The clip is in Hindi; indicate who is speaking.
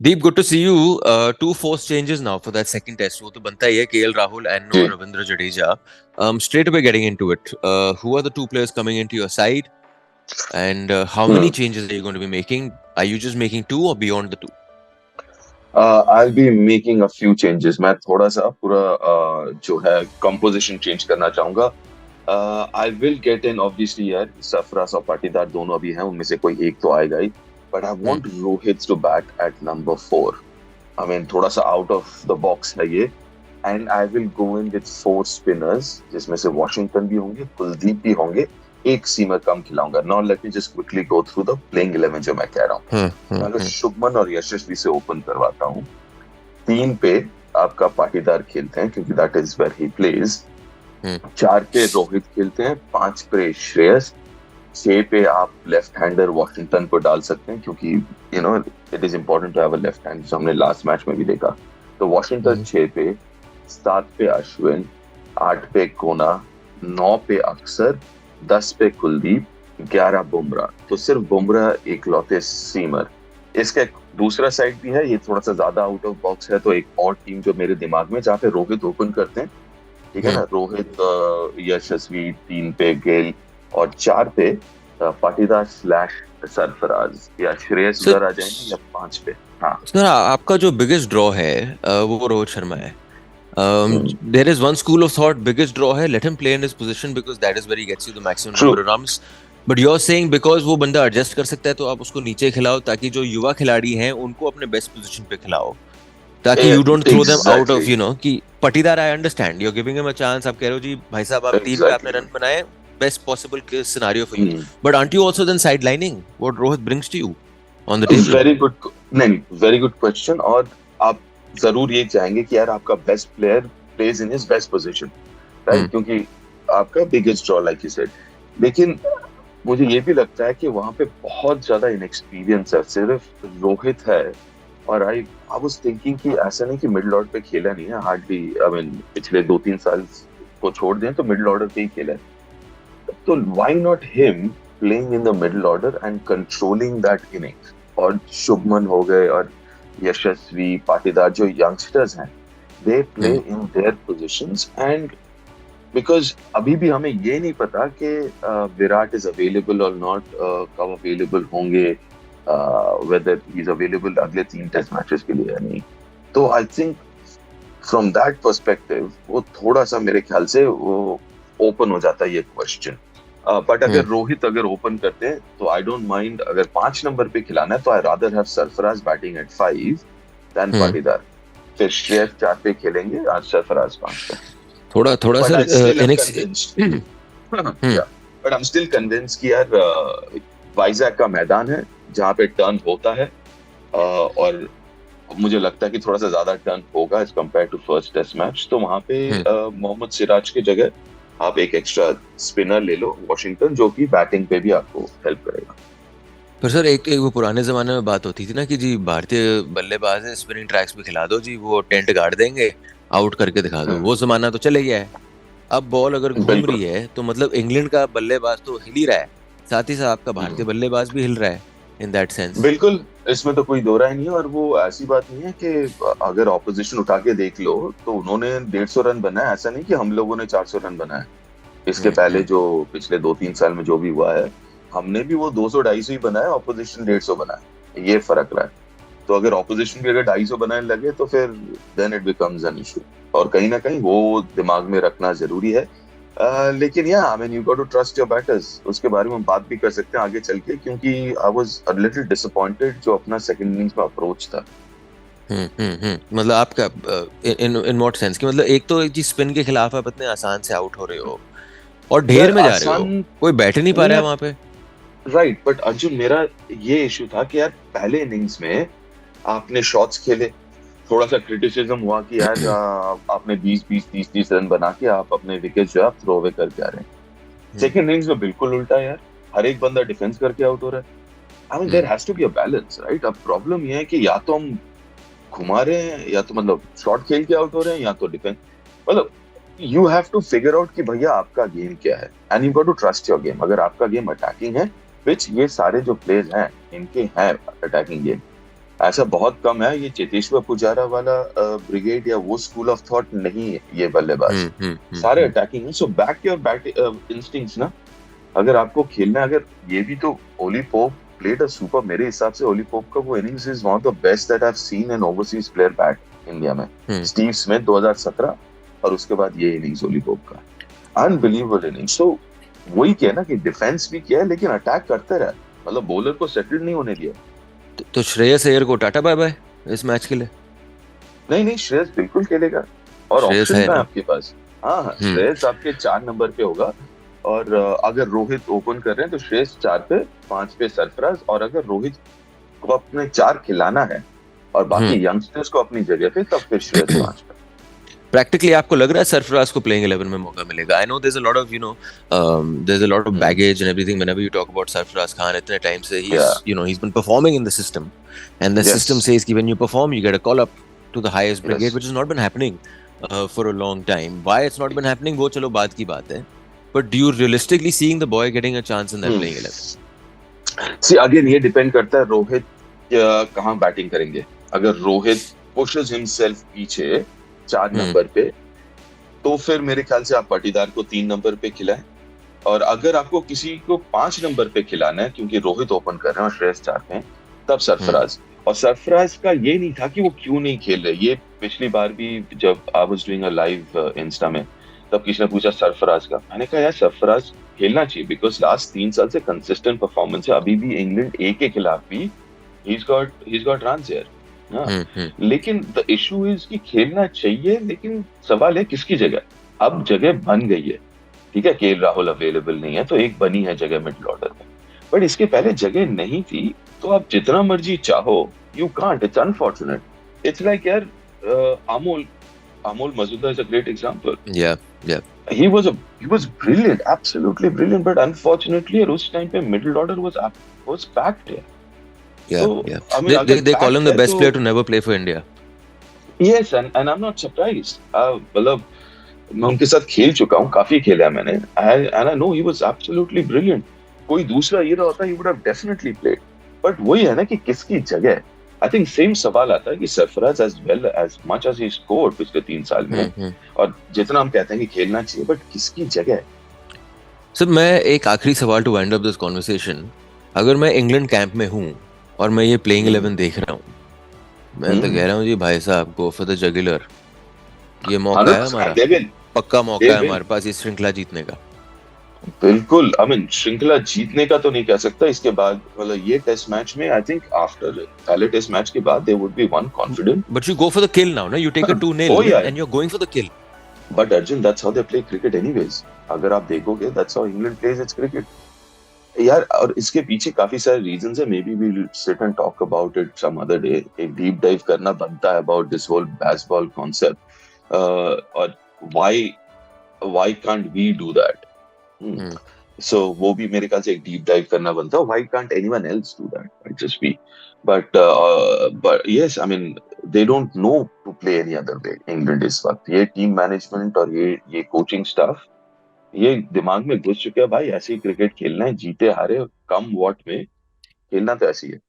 Speaker 1: Deep, good to see you. Two forced changes now for that second test. वो तो बनता ही है KL Rahul and no
Speaker 2: जी
Speaker 1: Ravindra Jadeja. Straight away getting into it. Who are the two players coming into your side, and how many
Speaker 2: hmm
Speaker 1: changes are you going to be making? Are you just making two or beyond the two?
Speaker 2: I be making a few changes. मैं थोड़ा सा पूरा जो है कंपोजिशन चेंज करना चाहूंगा. I will get in obviously यार, सरफराज और पाटीदार दोनों अभी हैं, उनमें से कोई एक तो आएगा ही. But I
Speaker 1: Hmm.
Speaker 2: Want Rohit to bat at number 4. I mean थोड़ा सा आउट ऑफ द बॉक्स है ये. And I will go in with 4 spinners, जिसमें से वॉशिंगटन भी होंगे, कुलदीप भी होंगे, एक सीमर कम खिलाऊंगा. Now let me just quickly go through the playing 11 जो मैं कह रहा हूँ.
Speaker 1: Hmm. Hmm.
Speaker 2: मैं अगर
Speaker 1: Hmm.
Speaker 2: शुभमन और यशस्वी से ओपन करवाता हूँ. 3 पे आपका पाटीदार खेलते हैं क्योंकि that is where he plays.
Speaker 1: Hmm.
Speaker 2: 4 पे रोहित खेलते हैं. 5 पे श्रेयस. 6 पे आप लेफ्ट हैंडर वॉशिंगटन को डाल सकते हैं क्योंकि you know it is important to have a left hand, जो हमने लास्ट मैच में भी देखा. तो वॉशिंगटन 6 पे. 7 पे अश्विन. 8 पे कोना. 9 पे अक्सर. 10 पे कुलदीप. 11 बुमराह. तो सिर्फ बुमराह इकलौते सीमर. इसका एक दूसरा साइड भी है, ये थोड़ा सा ज्यादा आउट ऑफ बॉक्स है, तो एक और टीम जो मेरे दिमाग में, जहाँ पे रोहित ओपन करते हैं, ठीक है
Speaker 1: Hmm.
Speaker 2: ना. रोहित, यशस्वी 3 पे, गेल, और 4 पे पाटीदार स्लैश सरफराज या श्रेयस
Speaker 1: So,
Speaker 2: उधर आ जाएंगे, या 5 पे. हाँ.
Speaker 1: sir, आपका जो बिगेस्ट ड्रॉ है वो रोहित शर्मा है. There is one school of thought, biggest draw है, let him play in his position because that is where he gets you the maximum
Speaker 2: true.
Speaker 1: number of runs. But you're saying because वो बंदा adjust कर सकता है तो आप उसको नीचे खिलाओ ताकि जो युवा खिलाड़ी हैं उनको अपने बेस्ट पोजीशन पे खिलाओ, ताकि you don't throw them out of,
Speaker 2: exactly.
Speaker 1: कि पटीदार, I understand you're giving him a chance. आप कह रहे हो जी भाई साहब आप 3 पे आपने
Speaker 2: एग्जैक्टली.
Speaker 1: रन बनाए, best possible scenario for you. But aren't you also then sidelining what Rohit brings to you on the table?
Speaker 2: Very good. नहीं, वेरी गुड क्वेश्चन. और आप जरूर ये चाहेंगे कि यार आपका best player plays in his best position, right, क्योंकि आपका biggest draw like you said. लेकिन मुझे ये भी लगता है कि वहां पे बहुत ज्यादा इनएक्सपीरियंस है, सिर्फ रोहित है. और आई आई वाज थिंकिंग कि ऐसा नहीं कि मिडिल ऑर्डर पे खेला नहीं है हार्डली. आई मीन पिछले 2-3 साल को छोड़ दें तो मिडिल ऑर्डर पे ही खेला है. तो why not him playing in the middle order and controlling that innings. और शुभमन हो गए और यशस्वी, पाटीदार, जो यंगस्टर्स हैं, they play in their positions. And because अभी भी हमें ये नहीं पता कि विराट इज अवेलेबल और नॉट, कब अवेलेबल होंगे, वेदर ही इज अवेलेबल अगले 3 टेस्ट मैचेस के लिए या नहीं. तो I think from that perspective वो थोड़ा सा मेरे ख्याल से वो ओपन हो जाता है ये क्वेश्चन. बट अगर रोहित अगर ओपन करते हैं तो आई डोंट माइंड. अगर 5 नंबर पे खिलाना है तो I rather have Sarfaraz batting at 5 then Patidar. फिर श्रेयस 4 पे खेलेंगे और सरफराज 5 पे.
Speaker 1: थोड़ा थोड़ा
Speaker 2: But I
Speaker 1: sir
Speaker 2: still am
Speaker 1: इनिक्स.
Speaker 2: convinced. Yeah. But I'm still convinced कि यार वाइजैक का मैदान है जहाँ पे टर्न होता है, और मुझे लगता है कि थोड़ा सा ज्यादा टर्न होगा as compared to first test match. तो वहाँ पे मोहम्मद सिराज की जगह आप एक एक्स्ट्रा स्पिनर ले लो, वॉशिंगटन, जो कि बैटिंग पे भी आपको हेल्प करेगा.
Speaker 1: पर सर एक वो पुराने जमाने में बात होती थी ना कि जी भारतीय बल्लेबाज है, स्पिनिंग ट्रैक्स पे खिला दो जी, वो टेंट गाड़ देंगे, आउट करके दिखा दो. वो जमाना तो चले गया है. अब बॉल अगर घूम
Speaker 2: बिल्कुल.
Speaker 1: रही है तो मतलब इंग्लैंड का बल्लेबाज तो हिल ही रहा है, साथ ही साथ आपका भारतीय बल्लेबाज भी हिल रहा है इन दैट सेंस.
Speaker 2: बिल्कुल, इसमें तो कोई दो राय नहीं है. और वो ऐसी बात नहीं है कि अगर ऑपोजिशन उठा के देख लो तो उन्होंने 150 रन बनाया. ऐसा नहीं कि हम लोगों ने 400 रन बनाया. इसके पहले जो पिछले 2-3 साल में जो भी हुआ है, हमने भी वो 200-250 ही बनाया, ऑपोजिशन 150 बनाया. ये फर्क रहा है. तो अगर ऑपोजिशन भी अगर 250 बनाने लगे तो फिर then it becomes an issue. और कहीं ना कहीं वो दिमाग में रखना जरूरी है. लेकिन या I mean you got to trust your batters. उसके बारे में हम बात भी कर सकते हैं आगे चल के, क्योंकि I was a little disappointed जो अपना सेकंड इनिंग्स में अप्रोच था.
Speaker 1: मतलब आपका इन व्हाट सेंस कि मतलब एक तो जी स्पिन के खिलाफ आप इतने आसान से आउट हो रहे हो और ढेर में जा रहे हो, कोई बैठ नहीं पा रहा है वहां पे.
Speaker 2: राइट. बट अर्जुन, मेरा ये इशू था कि यार पहले इनिंग्स में आपने शॉट्स खेले, थोड़ा सा क्रिटिसिज्म हुआ कि यार आपने 20-20-30-30 रन बना के आप अपने विकेट जो आप थ्रो अवे करके आ रहे हैं. सेकंड इनिंग्स में बिल्कुल उल्टा है यार. हर एक बंदा डिफेंस करके आउट हो रहा है. I mean there has to be a balance, right. अब प्रॉब्लम ये है कि या तो हम घुमा रहे हैं, या तो मतलब शॉट खेल के आउट हो रहे हैं, या तो डिफेंस. मतलब you have to figure out कि भैया आपका गेम क्या है, and you got to trust your game. अगर आपका गेम अटैकिंग है, विच ये सारे जो प्लेयर्स हैं इनके हैं अटैकिंग गेम, ऐसा बहुत कम है, ये चेतेश्वर पुजारा वाला ब्रिगेड या वो स्कूल ऑफ थॉट नहीं है ये बल्लेबाज। सारे अटैकिंग है, so back your bat instincts ना। अगर आपको खेलना है, अगर ये भी तो Ollie Pope played a super, मेरे हिसाब से ओली पोप का वो innings is one of the best that I have seen an overseas player bat India में। स्टीव स्मिथ 2017 और उसके बाद ये इनिंग्स ओली पोप का, अनबिलीवेबल इनिंग्स। तो वही किया ना कि डिफेंस भी किया है लेकिन अटैक करते रहे, मतलब बॉलर को सेटल नहीं होने दिया।
Speaker 1: तो श्रेयस अय्यर को टाटा बाय बाय इस मैच के लिए।
Speaker 2: नहीं नहीं, श्रेयस बिल्कुल खेलेगा और
Speaker 1: श्रेयस
Speaker 2: ऑप्शन
Speaker 1: है
Speaker 2: है
Speaker 1: ना।
Speaker 2: आपके पास। हाँ हाँ, श्रेयस आपके 4 नंबर पे होगा। और अगर रोहित ओपन कर रहे हैं तो श्रेयस 4 पे, 5 पे सरफराज। और अगर रोहित को अपने 4 खिलाना है और बाकी यंगस्टर्स को अपनी जगह पे, तब फिर श्रेयस 5 पे।
Speaker 1: प्रैक्टिकली आपको लग रहा है सरफराज को प्लेइंग 11 में मौका मिलेगा? I know there is a lot of there is a lot of baggage and everything whenever you talk about Sarfaraz Khan. इतने टाइम से he is he is been performing in the system and the system says कि when you perform you get a call up to the highest brigade which is not been happening for a long time. Why it's not been happening वो चलो बात की बात है, but do you realistically seeing the boy getting a chance in that playing 11?
Speaker 2: See again, ये डिपेंड करता है रोहित कहाँ बैटिंग करेंगे। अगर रोहित पुशेस हिमसेल्फ पीछे 4 नंबर पे, तो फिर मेरे ख्याल से आप पाटीदार को 3 नंबर पे खिलाएं। और अगर आपको किसी को 5 नंबर पे खिलाना है, क्योंकि रोहित ओपन कर रहे हैं और श्रेयस 4 पे हैं, तब सरफराज। और सरफराज का ये नहीं था कि वो क्यों नहीं खेल रहे। ये पिछली बार भी जब I was doing a live Insta में, तब किसी ने पूछा सरफराज का, मैंने कहा यार सरफराज खेलना चाहिए बिकॉज लास्ट 3 साल से कंसिस्टेंट परफॉर्मेंस है। अभी भी इंग्लैंड ए के खिलाफ भी he's got runs here। हाँ, लेकिन द इशू इज कि खेलना चाहिए, लेकिन सवाल है किसकी जगह। अब जगह बन गई है, ठीक है, केएल राहुल अवेलेबल नहीं है तो एक बनी है जगह मिडिल ऑर्डर में, बट इसके पहले जगह नहीं थी। तो आप जितना मर्जी चाहो, you can't, it's unfortunate. It's like यार Amol Majumdar is a great example.
Speaker 1: Yeah
Speaker 2: he was brilliant, absolutely brilliant, but unfortunately उस टाइम पे मिडिल ऑर्डर was packed है।
Speaker 1: Yeah,
Speaker 2: तो
Speaker 1: yeah.
Speaker 2: I mean, अगर
Speaker 1: They call him
Speaker 2: packed
Speaker 1: the
Speaker 2: है
Speaker 1: best
Speaker 2: तो
Speaker 1: player to never play for India.
Speaker 2: yes, and I'm not surprised। मतलब मैं उनके साथ खेल चुका हूँ, काफी खेला है मैंने, and I know he was absolutely brilliant। कोई दूसरा हीरा होता, he would have definitely played। But वही है ना कि किसकी जगह। आई थिंक सेम सवाल आता है कि Sarfaraz as well as much as he scored पिछले 3 साल में, और जितना हम कहते हैं कि खेलना चाहिए, बट किसकी जगह।
Speaker 1: सर मैं एक आखिरी सवाल to wind up this conversation. अगर मैं इंग्लैंड कैंप में हूँ और मैं ये प्लेइंग 11 देख रहा हूँ, मैं तो कह रहा हूँ जी भाई साहब गो फॉर द जगुलर। ये मौका है हमारा, पक्का मौका है हमारे पास इस श्रृंखला जीतने का।
Speaker 2: बिल्कुल, आई मीन श्रृंखला जीतने का तो नहीं कह सकता इसके बाद, मतलब ये टेस्ट मैच में आई थिंक आफ्टर पहले टेस्ट मैच के बाद they would be one confident.
Speaker 1: But you go for the kill now ना, you take a 2-0 and you are going for the kill.
Speaker 2: But Arjun, that's how they play cricket anyways. अगर आप देखोगे that's how England plays its cricket यार। और इसके पीछे काफी सारे रीजंस है, maybe we will sit and talk about it some other day. एक डीप डाइव करना बनता है about this whole baseball concept, और why can't we do that. So वो भी मेरे ख्याल से एक डीप डाइव करना बनता है। Why can't anyone else do that, it just be. But yes, I mean they don't know to play any other way. England इस वक्त ये टीम मैनेजमेंट और ये कोचिंग स्टाफ, ये दिमाग में घुस चुके हैं भाई, ऐसे ही क्रिकेट खेलना है, जीते हारे कम वॉट में खेलना तो ऐसी है।